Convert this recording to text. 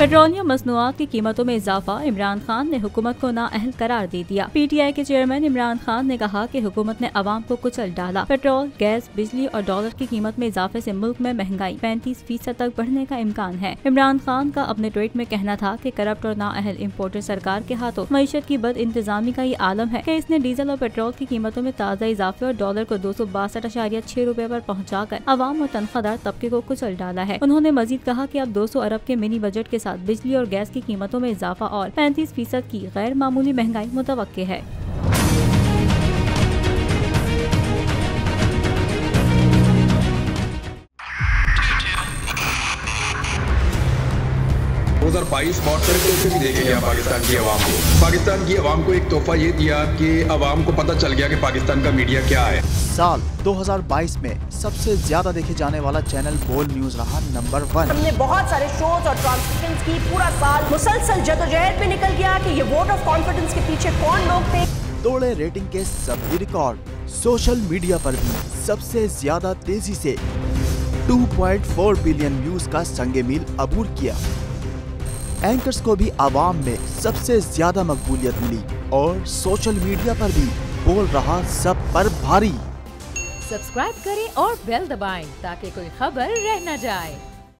Petroleum मसनूआत की कीमतों में इजाफा, इमरान खान ने हुकूमत को नाअहल करार दे दिया। PTI के चेयरमैन इमरान खान ने कहा कि हुकूमत ने अवाम को कुचल डाला। पेट्रोल, गैस, बिजली और डॉलर की कीमत में इजाफे से मुल्क में महंगाई 35% तक बढ़ने का इम्कान है। इमरान खान का अपने ट्वीट में कहना था कि करप्ट और नाअहल इम्पोर्टर सरकार के हाथों मईशत की बद इंतजामी का ये आलम है कि इसने डीजल और पेट्रोल की कीमतों में ताज़ा इजाफे और डॉलर को 262.6 रुपए पर पहुँचाकर अवाम और तनख्वाहदार तबके को कुचल डाला है। उन्होंने मजीद कहा कि अब 200 अरब के मिनी बजट के साथ बिजली और गैस की कीमतों में इजाफा और 35% की गैर मामूली महंगाई मुतवक्के है। 2022 बहुत सारे तोहफे भी देखे गया पाकिस्तान की आवाम को। पाकिस्तान की आवाम को एक तोहफा ये दिया कि आवाम को पता चल गया कि पाकिस्तान का मीडिया क्या है। साल 2022 में सबसे ज्यादा देखे जाने वाला चैनल बोल न्यूज रहा नंबर 1। हमने बहुत सारे शोज और ट्रांसमिशंस की, पूरा साल मुसलसल जदोजहद में निकल गया कि ये वोट ऑफ कॉन्फिडेंस के पीछे कौन लोग थे। तोड़े रेटिंग के सभी रिकॉर्ड। सोशल मीडिया पर भी सबसे ज्यादा तेजी से 2.4 बिलियन व्यूज का संगे मील अबूर किया। एंकर्स को भी आवाम में सबसे ज्यादा मकबूलियत मिली और सोशल मीडिया पर भी बोल रहा सब पर भारी। सब्सक्राइब करें और बेल दबाएं ताकि कोई खबर रह न जाए।